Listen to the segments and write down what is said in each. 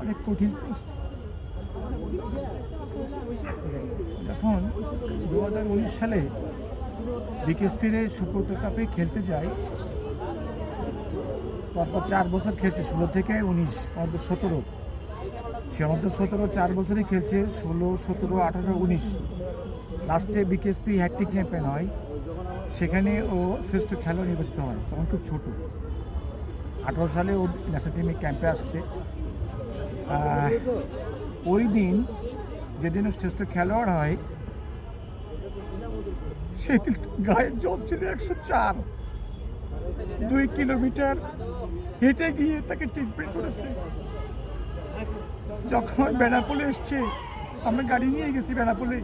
অনেক কঠিন প্রশ্ন। যখন 2019 সালে বিকেএসপির সুব্রত কাপে খেলতে যাই, তারপর 4 বছর খেলছে, 16 থেকে 19, অনূর্ধ্ব 17। সে অনূর্ধ্ব 17 4 বছরই খেলছে, 16, 17, 18, 19। লাস্টে বিকেএসপি হ্যাট্রিক চ্যাম্পিয়ন হয়, সেখানে ও শ্রেষ্ঠ খেলোয়াড় নির্বাচিত হয়। তখন খুব ছোট, 18 সালে ও ন্যাশনাল টিমে ক্যাম্পে আসছে। ওই দিন যেদিন ও শ্রেষ্ঠ খেলোয়াড় হয়, সেদিন গায়ে জ্বর ছিল 104। 2 কিলোমিটার হেঁটে গিয়ে তাকে ট্রিটমেন্ট করেছে। যখন বেনাপোলে এসছে, আমরা গাড়ি নিয়ে গেছি বেনাপোলে,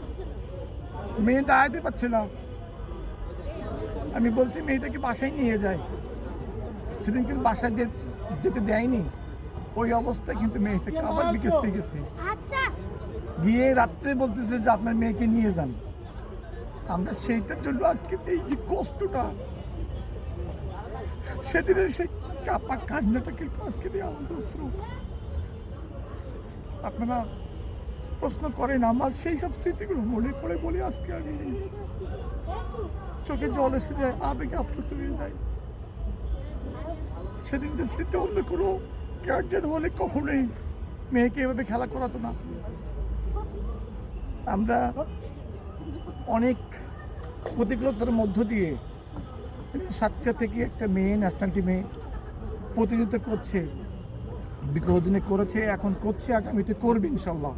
মেয়ে দাঁড়াতে পারছে না। আমি বলছি মেয়েটাকে বাসায় নিয়ে যায়। সেদিন কিন্তু বাসায় যেতে দেয়নি। ওই অবস্থায় কিন্তু মেয়েটাকে আবার বিকেএসপি গেছে, গিয়ে রাত্রে বলতেছে যে আপনার মেয়েকে নিয়ে যান। আমরা সেইটার জন্য আজকে এই যে কষ্টটা, সেদিনের সেই চাপা কান্নাটা কিন্তু আজকে আমাদের শ্রম। আপনারা প্রশ্ন করেন, আমার সেই সব স্মৃতিগুলো মনে পড়ে বলে আজকে আমি চোখে জল এসে যায়, আবেগে আপ্লুত হয়ে যায়। সেদিনটা স্মৃতি অন্য কোনো গার্জেন হলে কখনোই মেয়েকে এভাবে খেলা করাতো না। আমরা অনেক প্রতিকূলতার মধ্য দিয়ে সাতক্ষীরা থেকে একটা মেয়ে ন্যাশনাল টিমে প্রতিনিধিত্ব করছে, বিগত দিনে করেছে, এখন করছে, আগামীতে করবে ইনশাল্লাহ।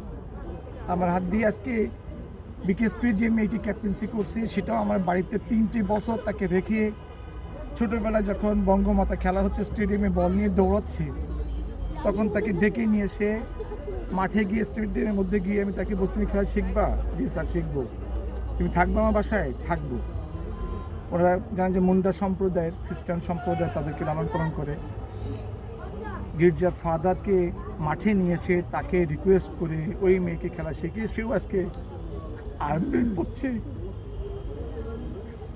আমার হাত দিয়ে আজকে বিকেএসপির যে মেয়েটি ক্যাপ্টেন্সি করছে, সেটাও আমার বাড়িতে 3টি বছর তাকে রেখে, ছোটোবেলায় যখন বঙ্গমাতা খেলা হচ্ছে স্টেডিয়ামে বল নিয়ে দৌড়াচ্ছে, তখন তাকে ডেকে নিয়ে এসে মাঠে গিয়ে স্টেডিয়ামের মধ্যে গিয়ে আমি তাকে বলছি, তুমি খেলা শিখবা? জি স্যার শিখবো। তুমি থাকবে আমার বাসায়? থাকবো। ওরা জানেন যে মুন্ডা সম্প্রদায়ের, খ্রিস্টান সম্প্রদায়, তাদেরকে লালন পালন করে। গির্জার ফাদারকে মাঠে নিয়ে এসে তাকে রিকোয়েস্ট করে ওই মেয়েকে খেলা শিখিয়ে সেও আজকে আর্মি পড়ছে।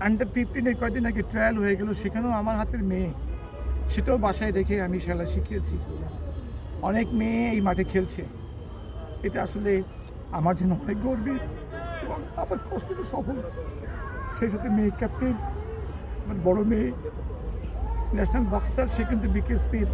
আন্ডার 15 কয়েকদিন আগে ট্রায়াল হয়ে গেল, সেখানেও আমার হাতের মেয়ে, সেটাও বাসায় রেখে আমি খেলা শিখিয়েছি। অনেক মেয়ে এই মাঠে খেলছে, এটা আসলে আমার জন্য অনেক গর্বের এবং আমার কষ্টটা সফল। সেই সাথে মেয়ে ক্যাপ্টেন, আমার বড় মেয়ে ন্যাশনাল বক্সার, সে কিন্তু বিকেএসপির